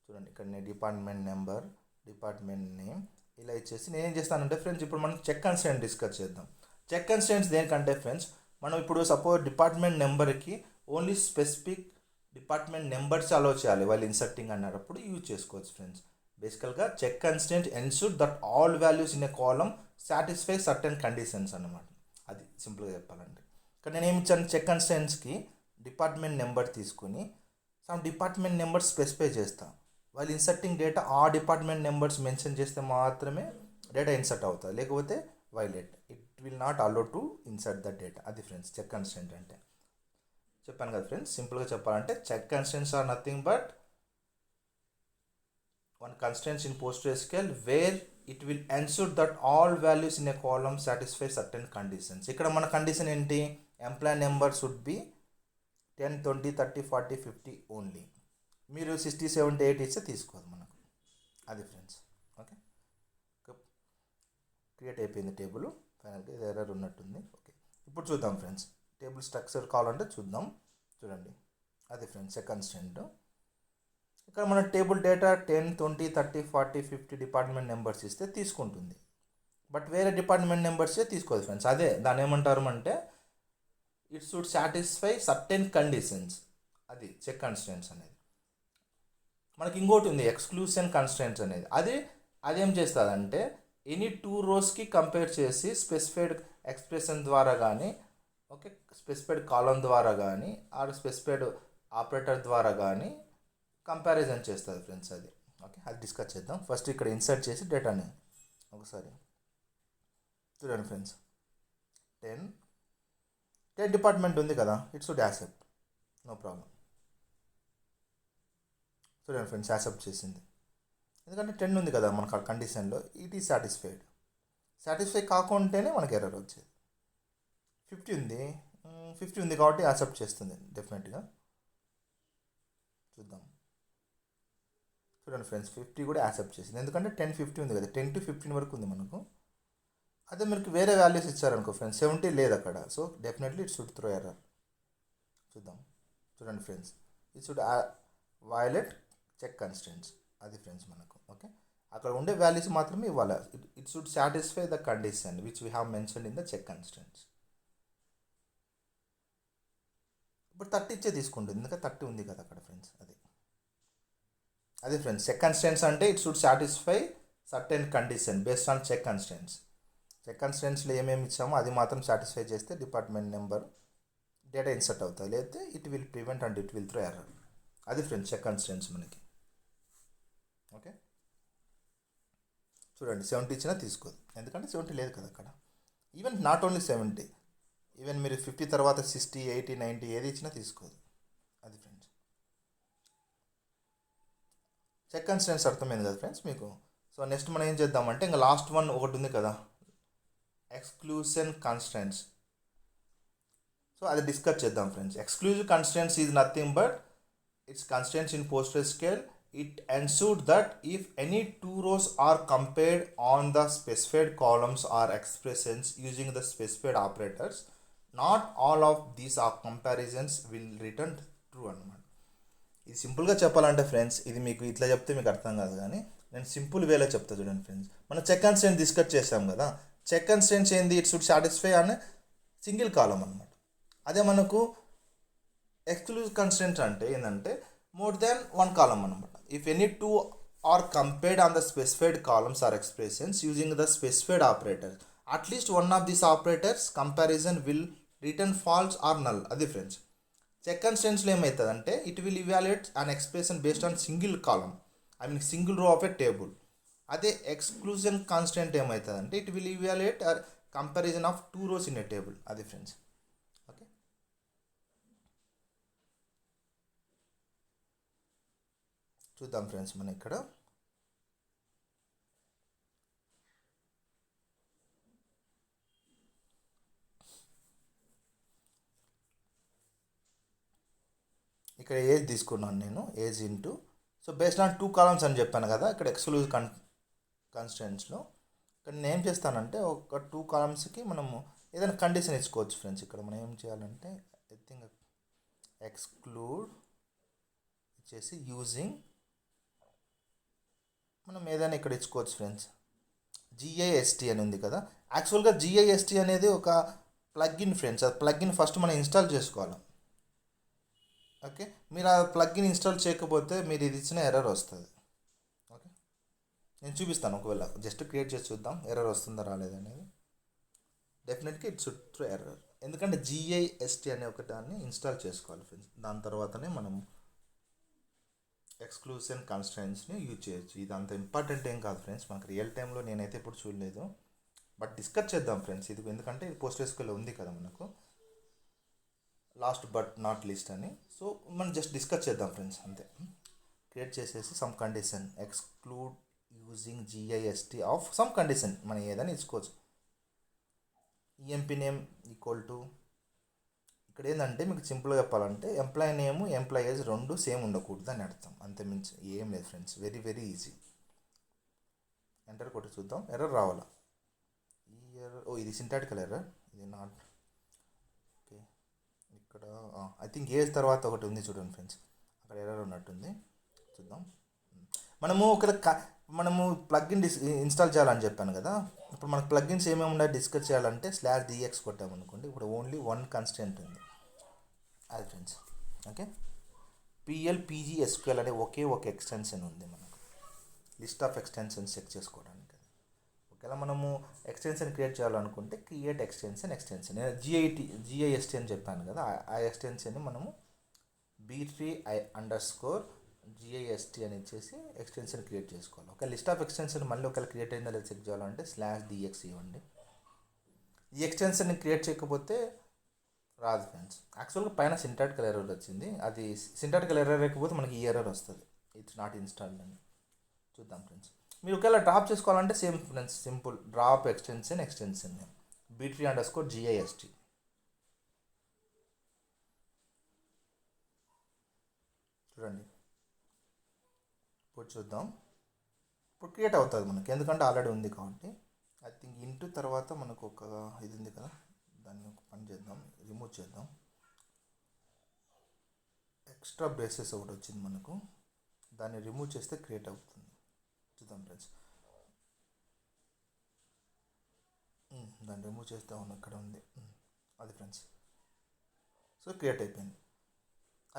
చూడండి, ఇక్కడ నేను డిపార్ట్మెంట్ నెంబర్, డిపార్ట్మెంట్ నేమ్ ఇలా ఇచ్చేసి నేను ఏం చేస్తానంటే ఫ్రెండ్స్, ఇప్పుడు మనం చెక్ కన్స్ట్రెంట్ డిస్కస్ చేద్దాం. చెక్ కన్స్ట్రెంట్స్ దేనికంటే ఫ్రెండ్స్, మనం ఇప్పుడు సపోజ్ డిపార్ట్మెంట్ నెంబర్కి only specific department numbers allow చేయాలి వాళ్ళు ఇన్సర్టింగ్ అన్నప్పుడు యూజ్ చేసుకోవచ్చు ఫ్రెండ్స్. బేసికల్గా check constant ensure that all values in a column satisfy certain conditions అన్నమాట. అది సింపుల్గా చెప్పాలంటే. ఇక్కడ నేను ఏమి ఇచ్చాను, చెక్ కన్స్టెంట్స్కి డిపార్ట్మెంట్ నెంబర్ తీసుకుని సమ్ డిపార్ట్మెంట్ నెంబర్ స్పెసిఫై చేస్తాను. వాళ్ళు ఇన్సర్టింగ్ డేటా ఆ డిపార్ట్మెంట్ నెంబర్స్ మెన్షన్ చేస్తే మాత్రమే డేటా ఇన్సర్ట్ అవుతుంది, లేకపోతే violate. It will not allow to insert the data. అది ఫ్రెండ్స్ చెక్ కన్స్టెంట్ అంటే. చెప్పాను కదా ఫ్రెండ్స్, సింపుల్గా చెప్పాలంటే check constants are nothing but one constraints in PostgreSQL where it will ensure that all values in a column satisfy certain conditions. ఇక్కడ మన condition ఏంటి, employee number should be 10, 20, 30, 40, 50 only. మీరు 60, 70, 80 ఇస్తే తీసుకోదు మనకు. అది ఫ్రెండ్స్. ఓకే, క్రియేట్ అయిపోయింది table. ఫైనల్గా ఇది ఎర్రర్ ఉన్నట్టుంది. ఓకే, ఇప్పుడు చూద్దాం ఫ్రెండ్స్, టేబుల్ స్ట్రక్చర్ కావాలంటే చూద్దాం. చూడండి, అది ఫ్రెండ్స్ చెక్ కన్స్టెంట్. ఇక్కడ మన టేబుల్ డేటా 10, 20, 30, 40, 50 డిపార్ట్మెంట్ నెంబర్స్ ఇస్తే తీసుకుంటుంది. బట్ వేరే డిపార్ట్మెంట్ నెంబర్సే తీసుకోదు ఫ్రెండ్స్. అదే దాన్ని ఏమంటారు అంటే it should satisfy certain conditions. అది చెక్ కన్స్టెంట్స్ అనేది. మనకి ఇంకోటి ఉంది ఎక్స్క్లూషన్ కన్స్టెంట్స్ అనేది. అదేం చేస్తుందంటే ఎనీ 2 రోస్కి కంపేర్ చేసి స్పెసిఫైడ్ ఎక్స్ప్రెషన్ ద్వారా కానీ, ఓకే, స్పెసిఫైడ్ కాలం ద్వారా కానీ ఆర్ స్పెసిఫైడ్ ఆపరేటర్ ద్వారా కానీ కంపారిజన్ చేస్తుంది ఫ్రెండ్స్. అది ఓకే, అది డిస్కస్ చేద్దాం. ఫస్ట్ ఇక్కడ ఇన్సర్ట్ చేసి డేటాని ఒకసారి చూడండి ఫ్రెండ్స్. 10 డిపార్ట్మెంట్ ఉంది కదా, it should accept, no problem. చూడండి ఫ్రెండ్స్, యాక్సెప్ట్ చేసింది. ఎందుకంటే 10 ఉంది కదా మనకు ఆ కండిషన్లో. It is satisfied. సాటిస్ఫై కాకుంటేనే మనకి ఎర్రర్ వచ్చేది. 50 ఉంది కాబట్టి యాక్సెప్ట్ చేస్తుంది డెఫినెట్గా. చూద్దాం. చూడండి ఫ్రెండ్స్, 50 కూడా యాక్సెప్ట్ చేసింది. ఎందుకంటే 10, 50 ఉంది కదా, 10 to 15 వరకు ఉంది మనకు. అదే మీకు వేరే వాల్యూస్ ఇచ్చారనుకో ఫ్రెండ్స్, 70 లేదు అక్కడ. So definitely it should throw error. చూద్దాం. చూడండి friends, it should violate check constants. అది ఫ్రెండ్స్ మనకు. ఓకే, అక్కడ ఉండే వాల్యూస్ మాత్రమే ఇవ్వాలి. It should satisfy the condition which we have mention in the check constants. ఇప్పుడు 30 ఇచ్చే తీసుకుంటుంది, ఎందుకంటే 30 ఉంది కదా అక్కడ ఫ్రెండ్స్. అదే ఫ్రెండ్స్ చెక్ కన్స్టెంట్స్ అంటే it should satisfy certain condition based on check constants. Check కన్స్టెంట్స్లో ఏమేమి ఇచ్చామో అది మాత్రం సాటిస్ఫై చేస్తే డిపార్ట్మెంట్ నెంబర్ డేటా ఇన్సర్ట్ అవుతుంది. లేకపోతే it will prevent and it will throw error. అది ఫ్రెండ్స్ చెక్ కన్స్టెంట్స్ మనకి. ఓకే, చూడండి, 70 ఇచ్చినా తీసుకోదు, ఎందుకంటే 70 లేదు కదా అక్కడ. ఈవెన్ నాట్ ఓన్లీ 70, ఈవెన్ మీరు 50 తర్వాత 60, 80, 90 ఏది ఇచ్చినా తీసుకోదు. అది ఫ్రెండ్స్ చెక్ కన్స్టెంట్స్. అర్థమైంది కదా ఫ్రెండ్స్ మీకు. సో నెక్స్ట్ మనం ఏం చేద్దామంటే ఇంకా లాస్ట్ వన్ ఒకటి ఉంది కదా, ఎక్స్క్లూషన్ కన్స్టెంట్స్. సో అది డిస్కస్ చేద్దాం friends. Exclusive constants is nothing but it's constants in PostgreSQL. It ensured that if any 2 rows are compared on the specified columns or expressions using the specified operators, not all of these comparisons will return true అన్నమాట. ఇది సింపుల్గా చెప్పాలంటే friends, ఇది మీకు ఇట్లా చెప్తే మీకు అర్థం కాదు, కానీ నేను సింపుల్ వేలో చెప్తా చూడండి ఫ్రెండ్స్. మనం చెక్ కన్స్టెంట్ డిస్కస్ చేసాం కదా, చెక్ కన్స్టెంట్స్ ఏంది, ఇట్ షుడ్ సాటిస్ఫై అనే సింగిల్ కాలం అనమాట. అదే మనకు ఎక్స్క్లూజివ్ కన్స్టెంట్స్ అంటే ఏంటంటే మోర్ దాన్ 1 కాలం అనమాట. If any 2 are compared on the specified columns or expressions using the specified operators, at least one of these operators comparison will return false or null. అది friends check కన్స్టెంట్స్లో ఏమవుతుందంటే it will evaluate an expression based on single column, I mean single రో of a table. అదే exclusion constant ఏమవుతుందంటే it will evaluate comparison of 2 rows in a table. అది friends. Okay, చూద్దాం friends. మనం ఇక్కడ age తీసుకున్నాను నేను, age into. So based on 2 columns అని చెప్పాను కదా ఇక్కడ ఎక్స్క్లూజివ్ కన్స్టెంట్స్లో. ఇక్కడ నేను ఏం చేస్తానంటే ఒక 2 columnsకి మనము ఏదైనా కండిషన్ ఇచ్చుకోవచ్చు ఫ్రెండ్స్. ఇక్కడ మనం ఏం చేయాలంటే ఐ థింక్ ఎక్స్క్లూడ్ ఇచ్చేసి యూజింగ్ మనం ఏదైనా ఇక్కడ ఇచ్చుకోవచ్చు ఫ్రెండ్స్. GIST అని ఉంది కదా, యాక్చువల్గా GIST అనేది ఒక ప్లగ్ఇన్ ఫ్రెండ్స్. ఆ ప్లగ్ఇన్ ఫస్ట్ మనం ఇన్స్టాల్ చేసుకోవాలి. ఓకే, మీరు ఆ ప్లగ్ఇన్ ఇన్స్టాల్ చేయకపోతే మీరు ఇది ఇచ్చిన ఎర్రర్ వస్తుంది. ఓకే, నేను చూపిస్తాను. ఒకవేళ జస్ట్ క్రియేట్ చేసి చూద్దాం ఎర్రర్ వస్తుందా రాలేదనేది. డెఫినెట్గా ఇట్ షుడ్ త్రూ ఎర్రర్, ఎందుకంటే GIST అనే ఒక దాన్ని ఇన్స్టాల్ చేసుకోవాలి ఫ్రెండ్స్. దాని తర్వాతనే మనం ఎక్స్క్లూషన్ కన్స్టెంట్స్ని యూజ్ చేయొచ్చు. ఇది అంత ఇంపార్టెంట్ ఏం కాదు ఫ్రెండ్స్, మనకు రియల్ టైంలో నేనైతే ఇప్పుడు చూడలేదు, బట్ డిస్కస్ చేద్దాం ఫ్రెండ్స్ ఇది. ఎందుకంటే ఇది PostgreSQL ఉంది కదా మనకు, లాస్ట్ బట్ నాట్ లీస్ట్ అని. సో మనం జస్ట్ డిస్కస్ చేద్దాం ఫ్రెండ్స్ అంతే. క్రియేట్ చేసేసి some condition exclude using GIST of some condition మనం ఏదైనా ఇచ్చుకోవచ్చు. EMP నేమ్ ఈక్వల్ టు, ఇక్కడ ఏంటంటే మీకు సింపుల్గా చెప్పాలంటే employee name employee age 2 same ఉండకూడదు అని అర్థం, అంతే మించి ఏం లేదు friends. Very very easy. Enter కొట్టి చూద్దాం ఎర్రర్ రావాలా. ఈ ఎర్రర్, ఇది సింటాటికల్ ఎర్రర్, ఇది నాట్. ఓకే, ఇక్కడ ఐ థింక్ ఏజ్ తర్వాత ఒకటి ఉంది చూడండి ఫ్రెండ్స్, అక్కడ ఎర్రర్ ఉన్నట్టుంది, చూద్దాం. మనము మనము ప్లగ్ఇన్ ఇన్స్టాల్ చేయాలని చెప్పాను కదా. ఇప్పుడు మనకు ప్లగ్ఇన్స్ ఏమేమి ఉన్నాయో డిస్కస్ చేయాలంటే /dx కొట్టామనుకోండి, ఇప్పుడు ఓన్లీ వన్ కన్స్టెంట్ ఉంది అది ఫ్రెండ్స్. ఓకే, PLPGSQL అనే ఒక ఎక్స్టెన్షన్ ఉంది మనకు, లిస్ట్ ఆఫ్ ఎక్స్టెన్షన్స్ చెక్ చేసుకోవడానికి. ఒకవేళ మనము ఎక్స్టెన్షన్ క్రియేట్ చేయాలనుకుంటే క్రియేట్ ఎక్స్టెన్షన్ నేను GIST అని చెప్పాను కదా, ఆ ఎక్స్టెన్షన్ని మనము B3I_GIST అని ఇచ్చేసి ఎక్స్టెన్షన్ క్రియేట్ చేసుకోవాలి. ఒక లిస్ట్ ఆఫ్ ఎక్స్టెన్షన్ మళ్ళీ ఒకవేళ క్రియేట్ అయిందో లేదా చెక్ చేయాలంటే /dx ఇవ్వండి. ఈ ఎక్స్టెన్షన్ని క్రియేట్ చేయకపోతే రాదు ఫ్రెండ్స్. యాక్చువల్గా పైన సింటాటికల్ ఎర్రర్ వచ్చింది, అది సింటాటికల్ ఎర్రర్ లేకపోతే మనకి ఈ ఎర్రర్ వస్తుంది, ఇట్స్ నాట్ ఇన్స్టాల్డ్ అని. చూద్దాం ఫ్రెండ్స్, మీరు ఒకవేళ డ్రాప్ చేసుకోవాలంటే same friends, simple drop extension B3_GIST. చూడండి, ఇప్పుడు చూద్దాం. ఇప్పుడు క్రియేట్ అవుతుంది మనకి, ఎందుకంటే ఆల్రెడీ ఉంది కాబట్టి. ఐ థింక్ ఇంటూ తర్వాత మనకు ఒక ఇది ఉంది కదా, దాన్ని ఒక పని చేద్దాం, రిమూవ్ చేద్దాం. ఎక్స్ట్రా బ్రేసెస్ ఒకటి వచ్చింది మనకు, దాన్ని రిమూవ్ చేస్తే క్రియేట్ అవుతుంది. చూద్దాం ఫ్రెండ్స్, దాన్ని రిమూవ్ చేస్తే అవును ఇక్కడ ఉంది అది ఫ్రెండ్స్. సో క్రియేట్ అయిపోయింది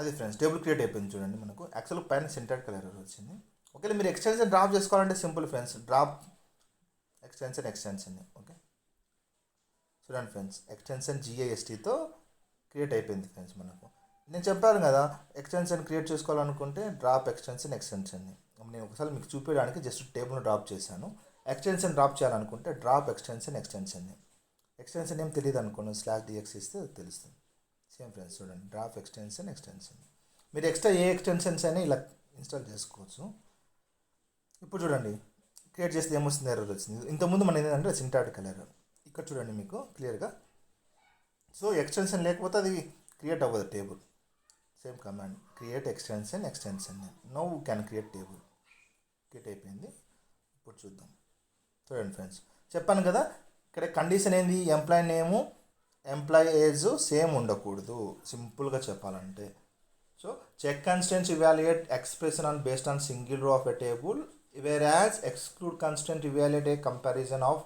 అది ఫ్రెండ్స్, టేబుల్ క్రియేట్ అయిపోయింది చూడండి మనకు. యాక్చువల్గా పైన సింటాటికల్ ఎర్రర్ వచ్చింది. ఒకవేళ మీరు ఎక్స్టెన్షన్ డ్రాప్ చేసుకోవాలంటే simple friends, drop extension. Okay, చూడండి ఫ్రెండ్స్, ఎక్స్టెన్షన్ GISTతో క్రియేట్ అయిపోయింది ఫ్రెండ్స్ మనకు. నేను చెప్పాను కదా, ఎక్స్టెన్షన్ క్రియేట్ చేసుకోవాలనుకుంటే డ్రాప్ ఎక్స్టెన్షన్ని నేను ఒకసారి మీకు చూపించడానికి జస్ట్ టేబుల్ను డ్రాప్ చేశాను. ఎక్స్టెన్షన్ డ్రాప్ చేయాలనుకుంటే డ్రాప్ ఎక్స్టెన్షన్ని ఎక్స్టెన్షన్ ఏం తెలియదు అనుకోండి, /dx ఇస్తే తెలుస్తుంది. సేమ్ ఫ్రెండ్స్ చూడండి, డ్రాప్ ఎక్స్టెన్షన్. మీరు ఎక్స్ట్రా ఏ ఎక్స్టెన్షన్స్ అయినా ఇలా ఇన్స్టాల్ చేసుకోవచ్చు. ఇప్పుడు చూడండి, క్రియేట్ చేస్తే ఏమొస్తుంది, ఎర్రర్ వచ్చింది. ఇంతకుముందు మన ఏంటంటే సింటాటికల్ ఎర్రర్, ఇక్కడ చూడండి మీకు క్లియర్గా. సో ఎక్స్టెన్షన్ లేకపోతే అది క్రియేట్ అవ్వదు table. Same command create extension now can create table. Create అయిపోయింది. ఇప్పుడు చూద్దాం. చూడండి ఫ్రెండ్స్, చెప్పాను కదా, ఇక్కడ కండిషన్ ఏంది, employee name employee age same ఉండకూడదు, సింపుల్గా చెప్పాలంటే. So check constants evaluate expression based on single row of a table, whereas exclude constraint evaluate a comparison of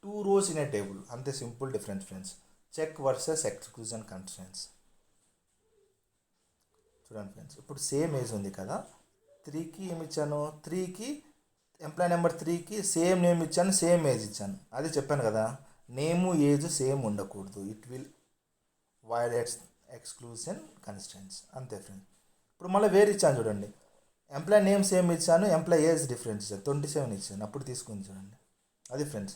2 rows in a table. అంతే simple difference friends, check versus exclusion constants. చూడండి friends, ఇప్పుడు same age ఉంది కదా, 3కి ఏమి ఇచ్చాను, 3కి employee number 3కి సేమ్ నేమ్ ఇచ్చాను, సేమ్ ఏజ్ ఇచ్చాను. అది చెప్పాను కదా, నేము ఏజ్ సేమ్ ఉండకూడదు, it will violates exclusion constants. అంతే ఫ్రెండ్స్. ఇప్పుడు మళ్ళీ వేరే ఇచ్చాను చూడండి, ఎంప్లాయీ నేమ్ సేమ్ ఇచ్చాను, ఎంప్లాయీ ఏజ్ డిఫరెన్స్ ఇచ్చాను, 27 ఇచ్చాను, అప్పుడు తీసుకుని చూడండి. అది ఫ్రెండ్స్,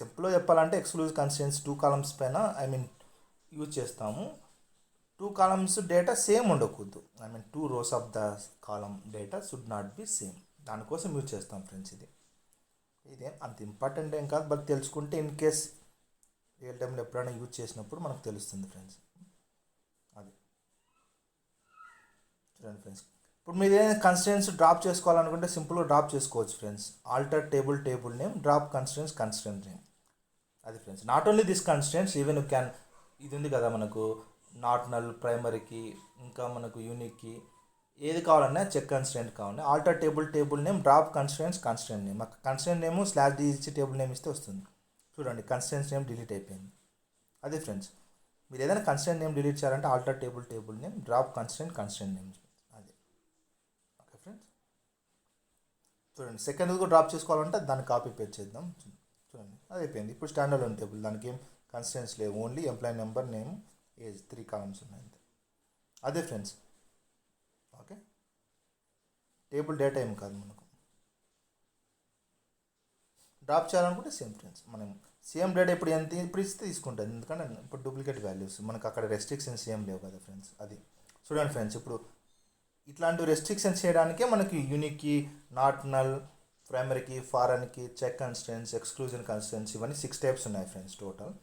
సింపుల్గా చెప్పాలంటే ఎక్స్క్లూజివ్ కన్స్టెంట్స్ 2 కాలమ్స్ పైన యూజ్ చేస్తాము. 2 కాలమ్స్ డేటా సేమ్ ఉండకూడదు, 2 rows of the column data should not be same, దానికోసం యూజ్ చేస్తాం ఫ్రెండ్స్. ఇదేం అంత ఇంపార్టెంట్ ఏం కాదు, బట్ తెలుసుకుంటే ఇన్ కేస్ రియల్ టైంలో ఎప్పుడైనా యూజ్ చేసినప్పుడు మనకు తెలుస్తుంది ఫ్రెండ్స్. అది చూడండి ఫ్రెండ్స్, ఇప్పుడు మీరు ఏదైనా కన్స్టెంట్స్ డ్రాప్ చేసుకోవాలనుకుంటే సింపుల్గా డ్రాప్ చేసుకోవచ్చు friends. Alter table name, drop constant name. అది friends, not only this constants, even you can, ఇది ఉంది కదా మనకు నాట్ నల్ ప్రైమరీకి, ఇంకా మనకు యూనిక్కి, ఏది కావాలన్నా చెక్ కన్స్టెంట్ కావాలన్నా alter table name, drop constant name. మాకు కన్స్టెంట్ నేమ్ /d ఇచ్చి టేబుల్ నేమ్ ఇస్తే వస్తుంది. చూడండి, కన్స్టెంట్ నేమ్ డిలీట్ అయిపోయింది. అదే ఫ్రెండ్స్, మీరు ఏదైనా కన్స్టెంట్ నేమ్ డిలీట్ చేయాలంటే alter table name, drop constant name. అది ఓకే ఫ్రెండ్స్. చూడండి, సెకండ్ కూడా డ్రాప్ చేసుకోవాలంటే దాన్ని కాపీ పేస్ట్ చేద్దాం. చూడండి, అది అయిపోయింది. ఇప్పుడు స్టాండర్డ్ అలోన్ టేబుల్, దానికి ఏం కన్స్టెంట్స్ లేవు, only employee number, name, age, 3 columns ఉన్నాయి అంతే. అదే ఫ్రెండ్స్. ఓకే, టేబుల్ డేటా ఏం కాదు మనకు. డ్రాప్ చేయాలనుకుంటే సేమ్ ఫ్రెండ్స్, మనం సేమ్ డేటా ఇప్పుడు ఇప్పుడు ఇస్తే తీసుకుంటుంది, ఎందుకంటే ఇప్పుడు డూప్లికేట్ వాల్యూస్ మనకు అక్కడ రెస్ట్రిక్షన్స్ ఏం లేవు కదా ఫ్రెండ్స్. అది చూడండి ఫ్రెండ్స్, ఇప్పుడు ఇట్లాంటి రెస్ట్రిక్షన్స్ చేయడానికే మనకి యూనిక్కి, నాట్ నల్, ప్రైమరీకి, ఫారెన్కి, చెక్ కన్స్టెంట్స్, ఎక్స్క్లూజన్ కన్స్టెంట్స్, ఇవన్నీ 6 టైప్స్ ఉన్నాయి friends total.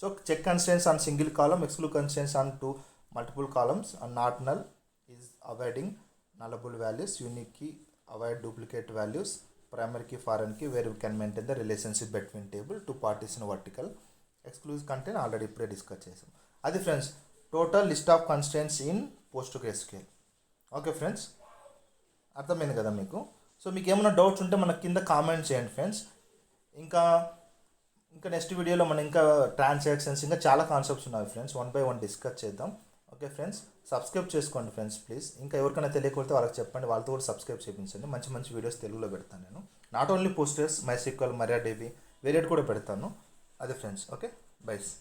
So check constants on single column, exclude constants on 2 multiple columns, and not null is avoiding nullable values, unique key avoid duplicate values, primary key, foreign key, where we can maintain the relationship between table, 2 partition vertical, exclusive content already ఇప్పుడే discuss చేసాం. అది friends, total list of constraints in PostgreSQL. Okay friends, అర్థమైంది కదా మీకు. So మీకు ఏమైనా doubts ఉంటే మనకు కింద కామెంట్ చేయండి ఫ్రెండ్స్. ఇంకా ఇంకా నెక్స్ట్ వీడియోలో మనం ఇంకా ట్రాన్సాక్షన్స్ ఇంకా చాలా కాన్సెప్ట్స్ ఉన్నాయి ఫ్రెండ్స్, 1 by 1 డిస్కస్ చేద్దాం. ఓకే ఫ్రెండ్స్, సబ్స్క్రైబ్ చేసుకోండి ఫ్రెండ్స్ ప్లీజ్. ఇంకా ఎవరికైనా తెలియకపోతే వాళ్ళకి చెప్పండి, వాళ్ళతో కూడా సబ్స్క్రైబ్ చేయించండి. మంచి మంచి వీడియోస్ తెలుగులో పెడతాను నేను. Not only posters, MySQL, MariaDB, వేరేటి కూడా పెడతాను. అదే ఫ్రెండ్స్. Okay, buys.